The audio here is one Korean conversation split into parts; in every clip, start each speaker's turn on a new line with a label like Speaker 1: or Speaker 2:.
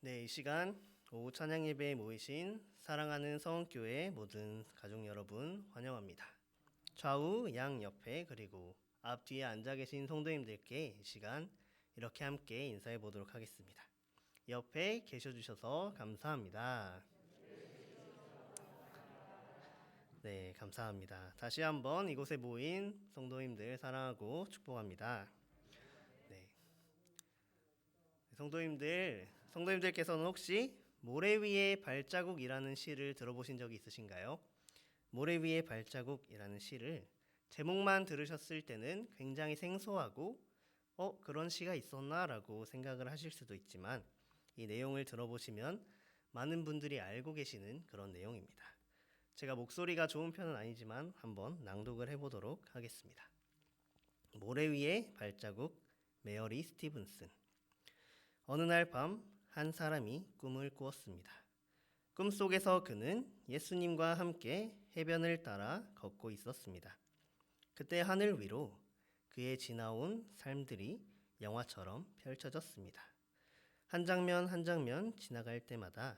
Speaker 1: 네, 이 시간 오후 찬양 예배에 모이신 사랑하는 서원교회 모든 가족 여러분 환영합니다. 좌우 양 옆에 그리고 앞 뒤에 앉아 계신 성도님들께 이 시간 이렇게 함께 인사해 보도록 하겠습니다. 옆에 계셔 주셔서 감사합니다. 네, 감사합니다. 다시 한번 이곳에 모인 성도님들 사랑하고 축복합니다. 네. 성도님들께서는 혹시 모래 위에 발자국이라는 시를 들어보신 적이 있으신가요? 모래 위에 발자국이라는 시를 제목만 들으셨을 때는 굉장히 생소하고 그런 시가 있었나라고 생각을 하실 수도 있지만 이 내용을 들어보시면 많은 분들이 알고 계시는 그런 내용입니다. 제가 목소리가 좋은 편은 아니지만 한번 낭독을 해보도록 하겠습니다. 모래 위에 발자국, 메어리 스티븐슨. 어느 날 밤 한 사람이 꿈을 꾸었습니다. 꿈속에서 그는 예수님과 함께 해변을 따라 걷고 있었습니다. 그때 하늘 위로 그의 지나온 삶들이 영화처럼 펼쳐졌습니다. 한 장면 한 장면 지나갈 때마다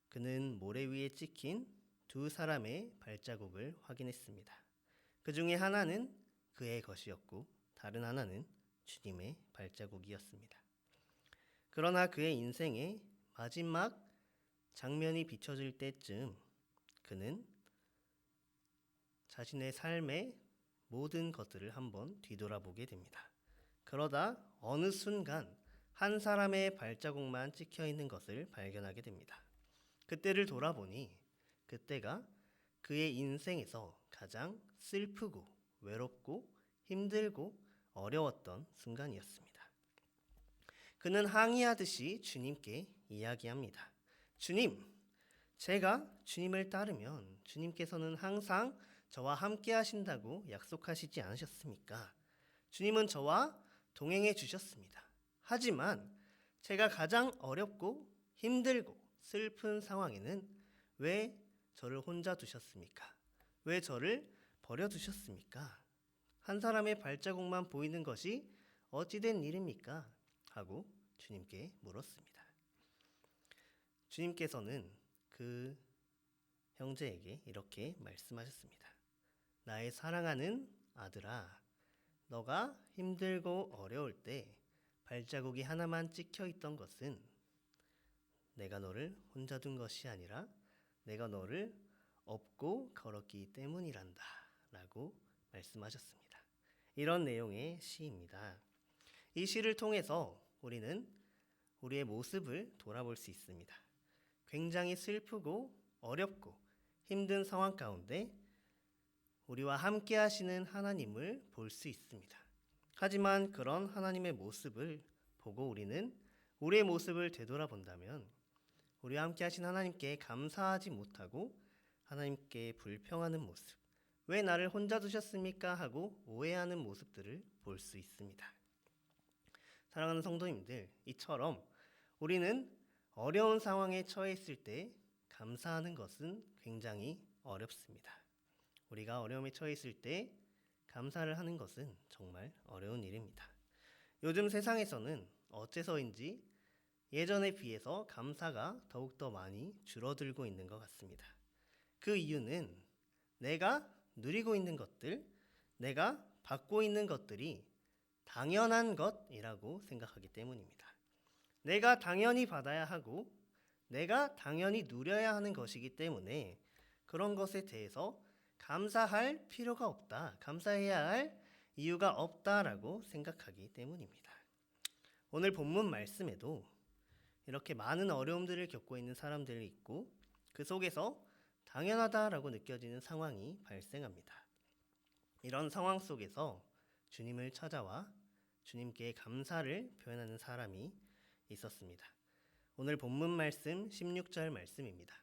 Speaker 1: 그는 모래 위에 찍힌 두 사람의 발자국을 확인했습니다. 그 중에 하나는 그의 것이었고 다른 하나는 주님의 발자국이었습니다. 그러나 그의 인생의 마지막 장면이 비춰질 때쯤 그는 자신의 삶의 모든 것들을 한번 뒤돌아보게 됩니다. 그러다 어느 순간 한 사람의 발자국만 찍혀 있는 것을 발견하게 됩니다. 그때를 돌아보니 그때가 그의 인생에서 가장 슬프고 외롭고 힘들고 어려웠던 순간이었습니다. 그는 항의하듯이 주님께 이야기합니다. 주님, 제가 주님을 따르면 주님께서는 항상 저와 함께 하신다고 약속하시지 않으셨습니까? 주님은 저와 동행해 주셨습니다. 하지만 제가 가장 어렵고 힘들고 슬픈 상황에는 왜 저를 혼자 두셨습니까? 왜 저를 버려 두셨습니까? 한 사람의 발자국만 보이는 것이 어찌된 일입니까? 하고 주님께 물었습니다. 주님께서는 그 형제에게 이렇게 말씀하셨습니다. 나의 사랑하는 아들아, 너가 힘들고 어려울 때 발자국이 하나만 찍혀 있던 것은 내가 너를 혼자 둔 것이 아니라 내가 너를 업고 걸었기 때문이란다 라고 말씀하셨습니다. 이런 내용의 시입니다. 이 시를 통해서 우리는 우리의 모습을 돌아볼 수 있습니다. 굉장히 슬프고 어렵고 힘든 상황 가운데 우리와 함께 하시는 하나님을 볼 수 있습니다. 하지만 그런 하나님의 모습을 보고 우리는 우리의 모습을 되돌아본다면 우리와 함께 하신 하나님께 감사하지 못하고 하나님께 불평하는 모습, 왜 나를 혼자 두셨습니까? 하고 오해하는 모습들을 볼 수 있습니다. 사랑하는 성도님들, 이처럼 우리는 어려운 상황에 처해 있을 때 감사하는 것은 굉장히 어렵습니다. 우리가 어려움에 처해 있을 때 감사를 하는 것은 정말 어려운 일입니다. 요즘 세상에서는 어째서인지 예전에 비해서 감사가 더욱더 많이 줄어들고 있는 것 같습니다. 그 이유는 내가 누리고 있는 것들, 내가 받고 있는 것들이 당연한 것이라고 생각하기 때문입니다. 내가 당연히 받아야 하고 내가 당연히 누려야 하는 것이기 때문에 그런 것에 대해서 감사할 필요가 없다, 감사해야 할 이유가 없다라고 생각하기 때문입니다. 오늘 본문 말씀에도 이렇게 많은 어려움들을 겪고 있는 사람들이 있고 그 속에서 당연하다라고 느껴지는 상황이 발생합니다. 이런 상황 속에서 주님을 찾아와 주님께 감사를 표현하는 사람이 있었습니다. 오늘 본문 말씀 16절 말씀입니다.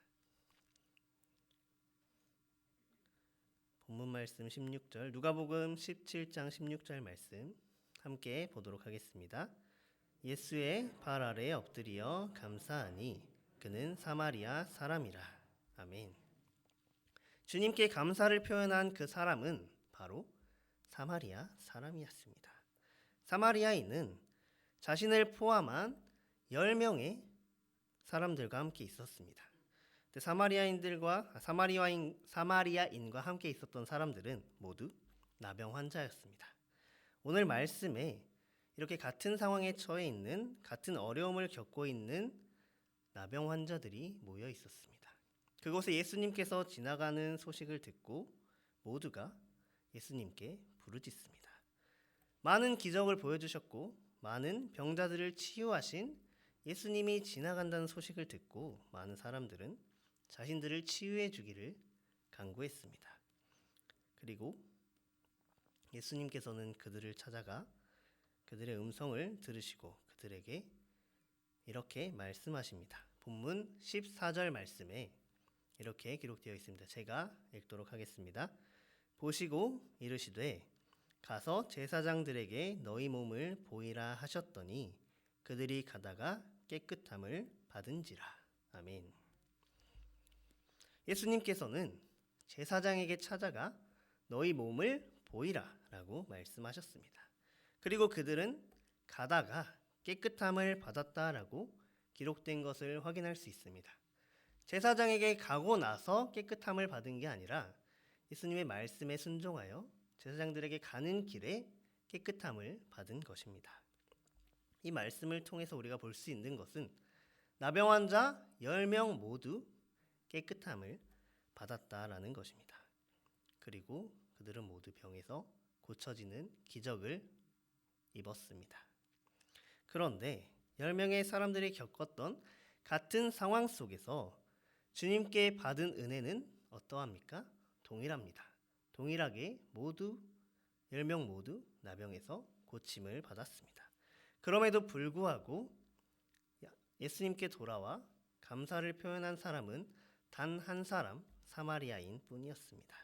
Speaker 1: 본문 말씀 16절, 누가복음 17장 16절 말씀 함께 보도록 하겠습니다. 예수의 발 아래에 엎드려 감사하니 그는 사마리아 사람이라. 아멘. 주님께 감사를 표현한 그 사람은 바로 사마리아 사람이었습니다. 사마리아인은 자신을 포함한 10명의 사람들과 함께 있었습니다. 근데 사마리아인과 함께 있었던 사람들은 모두 나병 환자였습니다. 오늘 말씀에 이렇게 같은 상황에 처해 있는, 같은 어려움을 겪고 있는 나병 환자들이 모여 있었습니다. 그곳에 예수님께서 지나가는 소식을 듣고 모두가 예수님께 부르짖습니다. 많은 기적을 보여주셨고 많은 병자들을 치유하신 예수님이 지나간다는 소식을 듣고 많은 사람들은 자신들을 치유해 주기를 간구했습니다. 그리고 예수님께서는 그들을 찾아가 그들의 음성을 들으시고 그들에게 이렇게 말씀하십니다. 본문 14절 말씀에 이렇게 기록되어 있습니다. 제가 읽도록 하겠습니다. 보시고 이르시되 가서 제사장들에게 너희 몸을 보이라 하셨더니 그들이 가다가 깨끗함을 받은지라. 아멘. 예수님께서는 제사장에게 찾아가 너희 몸을 보이라 라고 말씀하셨습니다. 그리고 그들은 가다가 깨끗함을 받았다라고 기록된 것을 확인할 수 있습니다. 제사장에게 가고 나서 깨끗함을 받은 게 아니라 예수님의 말씀에 순종하여 제사장들에게 가는 길에 깨끗함을 받은 것입니다. 이 말씀을 통해서 우리가 볼 수 있는 것은 나병 환자 10명 모두 깨끗함을 받았다라는 것입니다. 그리고 그들은 모두 병에서 고쳐지는 기적을 입었습니다. 그런데 10명의 사람들이 겪었던 같은 상황 속에서 주님께 받은 은혜는 어떠합니까? 동일합니다. 동일하게 10명 모두 나병에서 고침을 받았습니다. 그럼에도 불구하고 예수님께 돌아와 감사를 표현한 사람은 단 한 사람, 사마리아인 뿐이었습니다.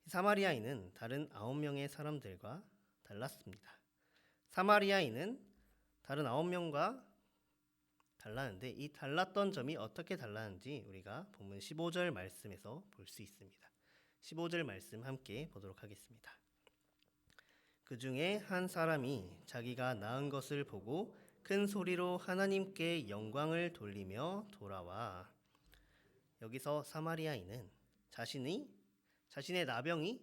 Speaker 1: 사마리아인은 다른 9명의 사람들과 달랐습니다. 사마리아인은 다른 9명과 달랐는데 이 달랐던 점이 어떻게 달랐는지 우리가 본문 15절 말씀에서 볼 수 있습니다. 15절 말씀 함께 보도록 하겠습니다. 그 중에 한 사람이 자기가 나은 것을 보고 큰 소리로 하나님께 영광을 돌리며 돌아와. 여기서 사마리아인은 자신의 나병이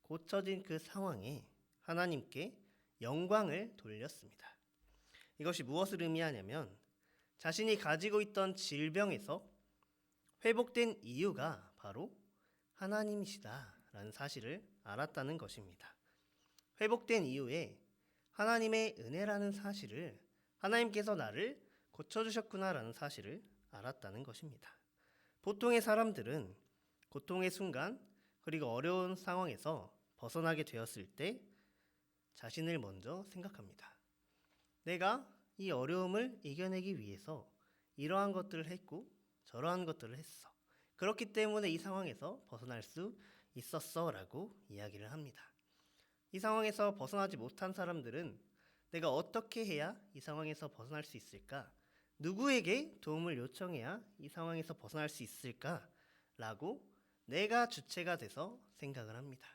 Speaker 1: 고쳐진 그 상황에 하나님께 영광을 돌렸습니다. 이것이 무엇을 의미하냐면 자신이 가지고 있던 질병에서 회복된 이유가 바로 하나님이시다라는 사실을 알았다는 것입니다. 회복된 이후에 하나님의 은혜라는 사실을, 하나님께서 나를 고쳐주셨구나라는 사실을 알았다는 것입니다. 보통의 사람들은 고통의 순간 그리고 어려운 상황에서 벗어나게 되었을 때 자신을 먼저 생각합니다. 내가 이 어려움을 이겨내기 위해서 이러한 것들을 했고 저러한 것들을 했어. 그렇기 때문에 이 상황에서 벗어날 수 있었어 라고 이야기를 합니다. 이 상황에서 벗어나지 못한 사람들은 내가 어떻게 해야 이 상황에서 벗어날 수 있을까? 누구에게 도움을 요청해야 이 상황에서 벗어날 수 있을까? 라고 내가 주체가 돼서 생각을 합니다.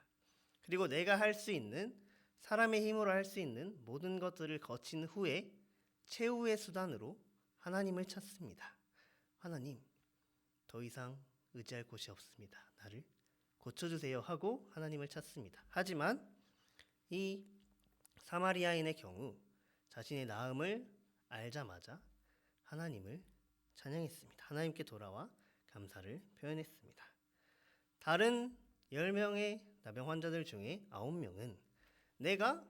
Speaker 1: 그리고 내가 할 수 있는, 사람의 힘으로 할 수 있는 모든 것들을 거친 후에 최후의 수단으로 하나님을 찾습니다. 하나님, 더 이상 의지할 곳이 없습니다. 나를 고쳐주세요 하고 하나님을 찾습니다. 하지만 이 사마리아인의 경우 자신의 나음을 알자마자 하나님을 찬양했습니다. 하나님께 돌아와 감사를 표현했습니다. 다른 10명의 나병 환자들 중에 9명은 내가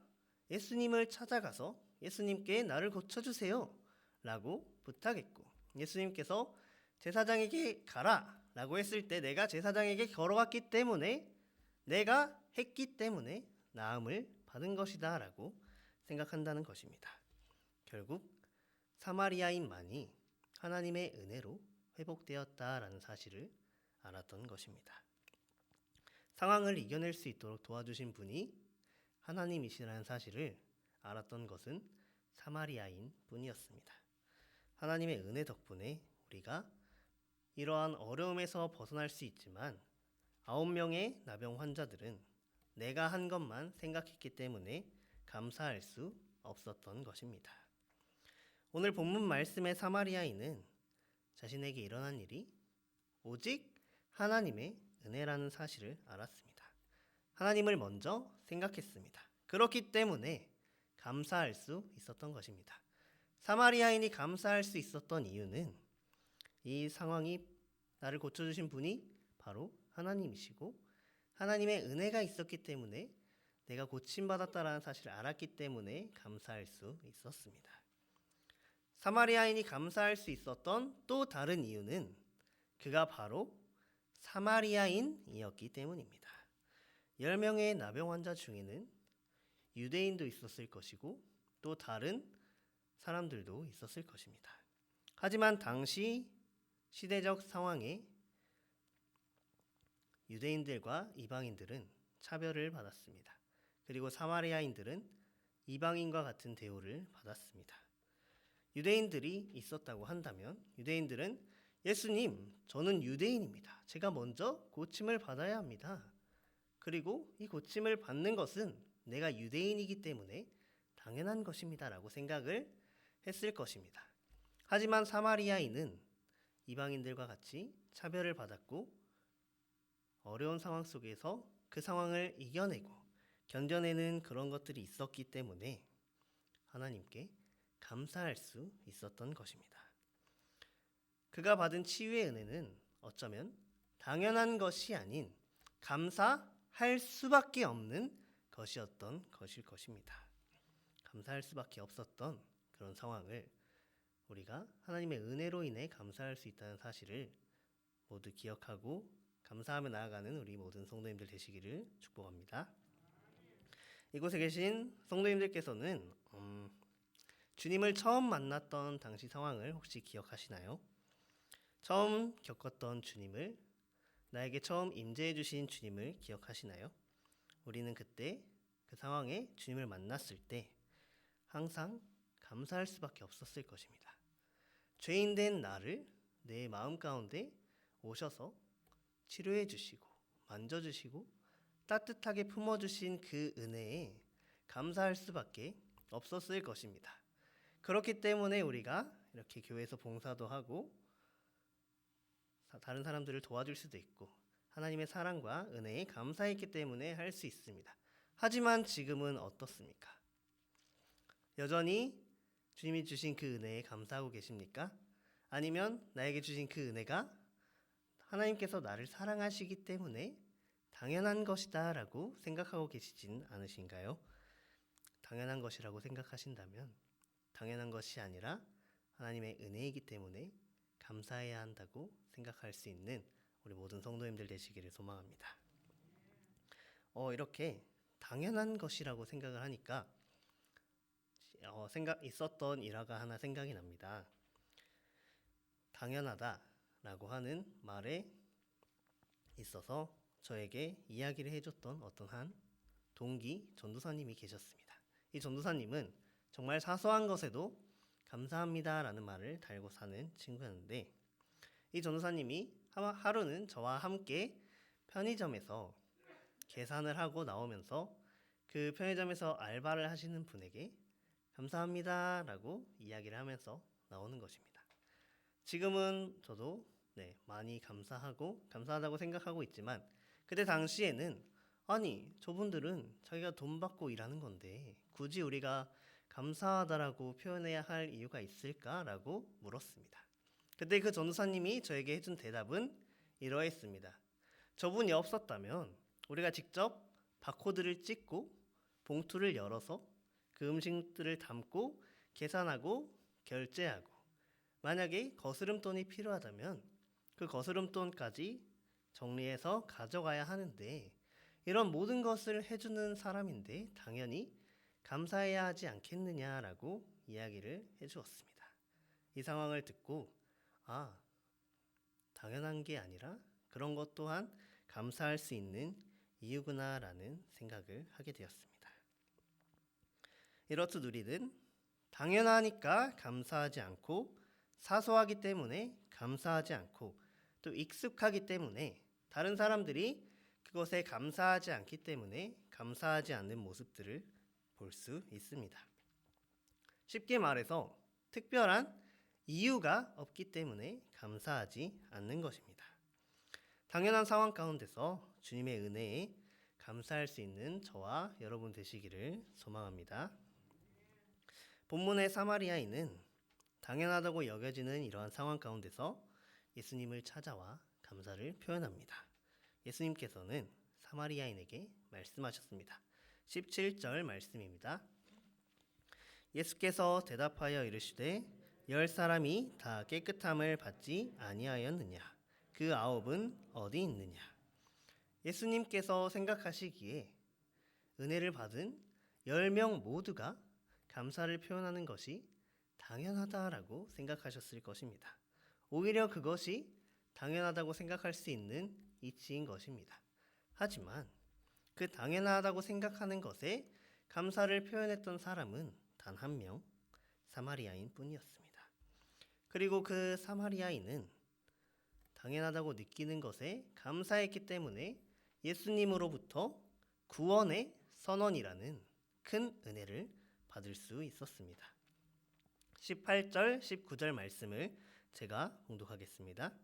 Speaker 1: 예수님을 찾아가서 예수님께 나를 고쳐주세요 라고 부탁했고, 예수님께서 제사장에게 가라 라고 했을 때 내가 제사장에게 걸어갔기 때문에, 내가 했기 때문에 나음을 받은 것이다 라고 생각한다는 것입니다. 결국 사마리아인만이 하나님의 은혜로 회복되었다라는 사실을 알았던 것입니다. 상황을 이겨낼 수 있도록 도와주신 분이 하나님이시라는 사실을 알았던 것은 사마리아인 뿐이었습니다. 하나님의 은혜 덕분에 우리가 이러한 어려움에서 벗어날 수 있지만 9명의 나병 환자들은 내가 한 것만 생각했기 때문에 감사할 수 없었던 것입니다. 오늘 본문 말씀의 사마리아인은 자신에게 일어난 일이 오직 하나님의 은혜라는 사실을 알았습니다. 하나님을 먼저 생각했습니다. 그렇기 때문에 감사할 수 있었던 것입니다. 사마리아인이 감사할 수 있었던 이유는 이 상황이 나를 고쳐주신 분이 바로 하나님이시고 하나님의 은혜가 있었기 때문에 내가 고침받았다라는 사실을 알았기 때문에 감사할 수 있었습니다. 사마리아인이 감사할 수 있었던 또 다른 이유는 그가 바로 사마리아인이었기 때문입니다. 10명의 나병 환자 중에는 유대인도 있었을 것이고 또 다른 사람들도 있었을 것입니다. 하지만 당시 시대적 상황에 유대인들과 이방인들은 차별을 받았습니다. 그리고 사마리아인들은 이방인과 같은 대우를 받았습니다. 유대인들이 있었다고 한다면 유대인들은 예수님, 저는 유대인입니다. 제가 먼저 고침을 받아야 합니다. 그리고 이 고침을 받는 것은 내가 유대인이기 때문에 당연한 것입니다. 라고 생각을 했을 것입니다. 하지만 사마리아인은 이방인들과 같이 차별을 받았고 어려운 상황 속에서 그 상황을 이겨내고 견뎌내는 그런 것들이 있었기 때문에 하나님께 감사할 수 있었던 것입니다. 그가 받은 치유의 은혜는 어쩌면 당연한 것이 아닌 감사할 수밖에 없는 것이었던 것일 것입니다. 감사할 수밖에 없었던 그런 상황을 우리가 하나님의 은혜로 인해 감사할 수 있다는 사실을 모두 기억하고 감사하며 나아가는 우리 모든 성도님들 되시기를 축복합니다. 이곳에 계신 성도님들께서는 주님을 처음 만났던 당시 상황을 혹시 기억하시나요? 처음 겪었던 주님을, 나에게 처음 임재해 주신 주님을 기억하시나요? 우리는 그때 그 상황에 주님을 만났을 때 항상 감사할 수밖에 없었을 것입니다. 죄인된 나를 내 마음 가운데 오셔서 치료해 주시고 만져주시고 따뜻하게 품어주신 그 은혜에 감사할 수밖에 없었을 것입니다. 그렇기 때문에 우리가 이렇게 교회에서 봉사도 하고 다른 사람들을 도와줄 수도 있고 하나님의 사랑과 은혜에 감사했기 때문에 할 수 있습니다. 하지만 지금은 어떻습니까? 여전히 주님이 주신 그 은혜에 감사하고 계십니까? 아니면 나에게 주신 그 은혜가 하나님께서 나를 사랑하시기 때문에 당연한 것이다 라고 생각하고 계시진 않으신가요? 당연한 것이라고 생각하신다면 당연한 것이 아니라 하나님의 은혜이기 때문에 감사해야 한다고 생각할 수 있는 우리 모든 성도님들 되시기를 소망합니다. 이렇게 당연한 것이라고 생각을 하니까 있었던 일화가 하나 생각이 납니다. 당연하다라고 하는 말에 있어서 저에게 이야기를 해줬던 어떤 한 동기 전도사님이 계셨습니다. 이 전도사님은 정말 사소한 것에도 감사합니다라는 말을 달고 사는 친구였는데 이 전도사님이 하루는 저와 함께 편의점에서 계산을 하고 나오면서 그 편의점에서 알바를 하시는 분에게 감사합니다라고 이야기를 하면서 나오는 것입니다. 지금은 저도 많이 감사하다고 생각하고 있지만 그때 당시에는 아니 저분들은 자기가 돈 받고 일하는 건데 굳이 우리가 감사하다라고 표현해야 할 이유가 있을까라고 물었습니다. 그때 그 전도사님이 저에게 해준 대답은 이러했습니다. 저분이 없었다면 우리가 직접 바코드를 찍고 봉투를 열어서 그 음식들을 담고 계산하고 결제하고 만약에 거스름돈이 필요하다면 그 거스름돈까지 정리해서 가져가야 하는데 이런 모든 것을 해주는 사람인데 당연히 감사해야 하지 않겠느냐라고 이야기를 해주었습니다. 이 상황을 듣고 당연한 게 아니라 그런 것 또한 감사할 수 있는 이유구나라는 생각을 하게 되었습니다. 이렇듯 우리는 당연하니까 감사하지 않고 사소하기 때문에 감사하지 않고 또 익숙하기 때문에 다른 사람들이 그것에 감사하지 않기 때문에 감사하지 않는 모습들을 볼 수 있습니다. 쉽게 말해서 특별한 이유가 없기 때문에 감사하지 않는 것입니다. 당연한 상황 가운데서 주님의 은혜에 감사할 수 있는 저와 여러분 되시기를 소망합니다. 본문의 사마리아인은 당연하다고 여겨지는 이러한 상황 가운데서 예수님을 찾아와 감사를 표현합니다. 예수님께서는 사마리아인에게 말씀하셨습니다. 17절 말씀입니다. 예수께서 대답하여 이르시되 10사람이 다 깨끗함을 받지 아니하였느냐? 그 9은 어디 있느냐? 예수님께서 생각하시기에 은혜를 받은 10명 모두가 감사를 표현하는 것이 당연하다라고 생각하셨을 것입니다. 오히려 그것이 당연하다고 생각할 수 있는 이치인 것입니다. 하지만 그 당연하다고 생각하는 것에 감사를 표현했던 사람은 단 한 명, 사마리아인 뿐이었습니다. 그리고 그 사마리아인은 당연하다고 느끼는 것에 감사했기 때문에 예수님으로부터 구원의 선언이라는 큰 은혜를 받을 수 있었습니다. 18절, 19절 말씀을 제가 봉독하겠습니다.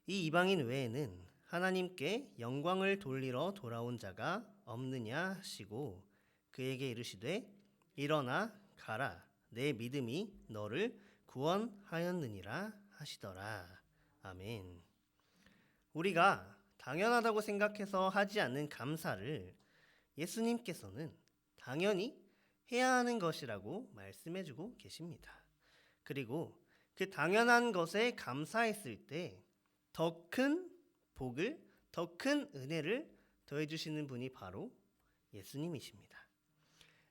Speaker 1: 이 이방인 외에는 하나님께 영광을 돌리러 돌아온 자가 없느냐 하시고 그에게 이르시되 일어나 가라 내 믿음이 너를 구원하였느니라 하시더라. 아멘. 우리가 당연하다고 생각해서 하지 않는 감사를 예수님께서는 당연히 해야 하는 것이라고 말씀해주고 계십니다. 그리고 그 당연한 것에 감사했을 때 더 큰 복을, 더 큰 은혜를 더해주시는 분이 바로 예수님이십니다.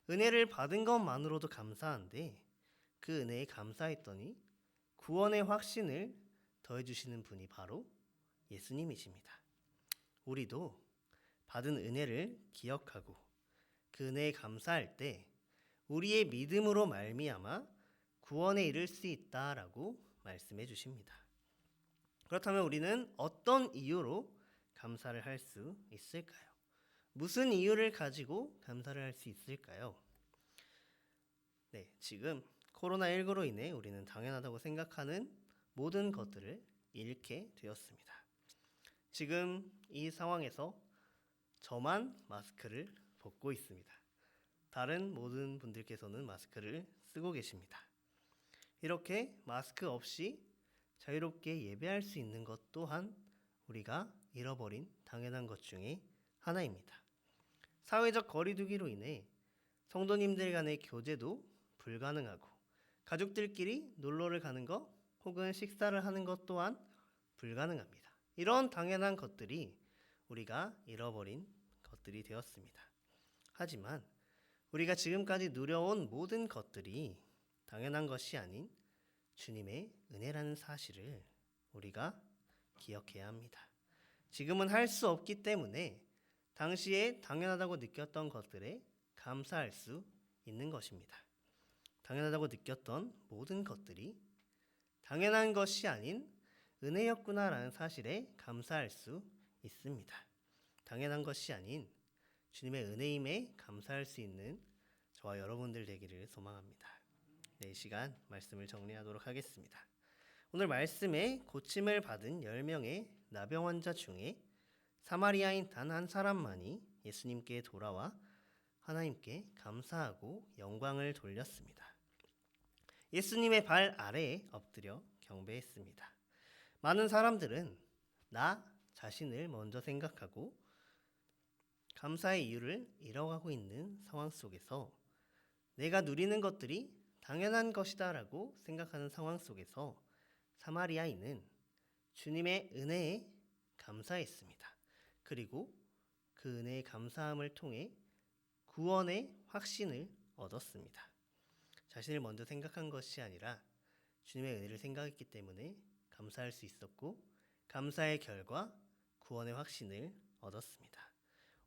Speaker 1: 은혜를 받은 것만으로도 감사한데 그 은혜에 감사했더니 구원의 확신을 더해주시는 분이 바로 예수님이십니다. 우리도 받은 은혜를 기억하고 그 은혜에 감사할 때 우리의 믿음으로 말미암아 구원에 이를 수 있다라고 말씀해 주십니다. 그렇다면 우리는 어떤 이유로 감사를 할 수 있을까요? 무슨 이유를 가지고 감사를 할 수 있을까요? 네, 지금 코로나19로 인해 우리는 당연하다고 생각하는 모든 것들을 잃게 되었습니다. 지금 이 상황에서 저만 마스크를 벗고 있습니다. 다른 모든 분들께서는 마스크를 쓰고 계십니다. 이렇게 마스크 없이 자유롭게 예배할 수 있는 것 또한 우리가 잃어버린 당연한 것 중에 하나입니다. 사회적 거리두기로 인해 성도님들 간의 교제도 불가능하고 가족들끼리 놀러를 가는 것 혹은 식사를 하는 것 또한 불가능합니다. 이런 당연한 것들이 우리가 잃어버린 것들이 되었습니다. 하지만 우리가 지금까지 누려온 모든 것들이 당연한 것이 아닌 주님의 은혜라는 사실을 우리가 기억해야 합니다. 지금은 할 수 없기 때문에 당시에 당연하다고 느꼈던 것들에 감사할 수 있는 것입니다. 당연하다고 느꼈던 모든 것들이 당연한 것이 아닌 은혜였구나라는 사실에 감사할 수 있습니다. 당연한 것이 아닌 주님의 은혜임에 감사할 수 있는 저와 여러분들 되기를 소망합니다. 네, 이 시간 말씀을 정리하도록 하겠습니다. 오늘 말씀에 고침을 받은 10명의 나병 환자 중에 사마리아인 단 한 사람만이 예수님께 돌아와 하나님께 감사하고 영광을 돌렸습니다. 예수님의 발 아래에 엎드려 경배했습니다. 많은 사람들은 나 자신을 먼저 생각하고 감사의 이유를 잃어가고 있는 상황 속에서 내가 누리는 것들이 당연한 것이다라고 생각하는 상황 속에서 사마리아인은 주님의 은혜에 감사했습니다. 그리고 그 은혜의 감사함을 통해 구원의 확신을 얻었습니다. 자신을 먼저 생각한 것이 아니라 주님의 은혜를 생각했기 때문에 감사할 수 있었고 감사의 결과 구원의 확신을 얻었습니다.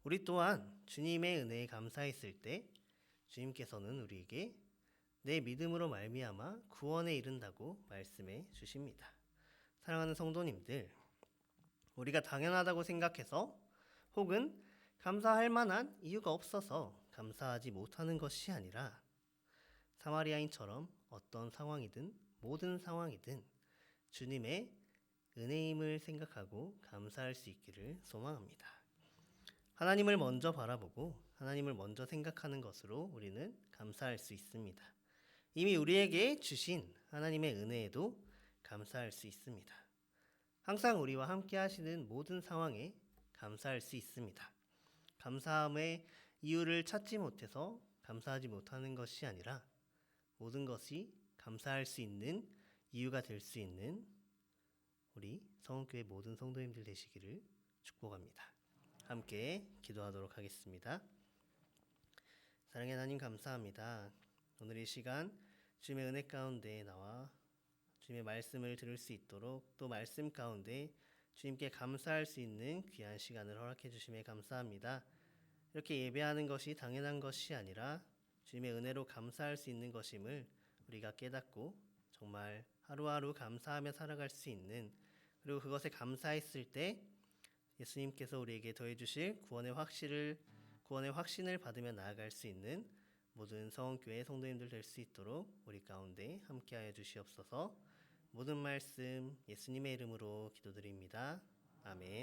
Speaker 1: 우리 또한 주님의 은혜에 감사했을 때 주님께서는 우리에게 내 믿음으로 말미암아 구원에 이른다고 말씀해 주십니다. 사랑하는 성도님들, 우리가 당연하다고 생각해서 혹은 감사할 만한 이유가 없어서 감사하지 못하는 것이 아니라 사마리아인처럼 어떤 상황이든 모든 상황이든 주님의 은혜임을 생각하고 감사할 수 있기를 소망합니다. 하나님을 먼저 바라보고 하나님을 먼저 생각하는 것으로 우리는 감사할 수 있습니다. 이미 우리에게 주신 하나님의 은혜에도 감사할 수 있습니다. 항상 우리와 함께 하시는 모든 상황에 감사할 수 있습니다. 감사함의 이유를 찾지 못해서 감사하지 못하는 것이 아니라 모든 것이 감사할 수 있는 이유가 될 수 있는 우리 성원교회 모든 성도님들 되시기를 축복합니다. 함께 기도하도록 하겠습니다. 사랑의 하나님 감사합니다. 오늘 이 시간 주님의 은혜 가운데 나와 주님의 말씀을 들을 수 있도록 또 말씀 가운데 주님께 감사할 수 있는 귀한 시간을 허락해 주심에 감사합니다. 이렇게 예배하는 것이 당연한 것이 아니라 주님의 은혜로 감사할 수 있는 것임을 우리가 깨닫고 정말 하루하루 감사하며 살아갈 수 있는, 그리고 그것에 감사했을 때 예수님께서 우리에게 더해주실 구원의 확신을 받으며 나아갈 수 있는 모든 성원교회 성도님들 될 수 있도록 우리 가운데 함께하여 주시옵소서. 모든 말씀 예수님의 이름으로 기도드립니다. 아멘.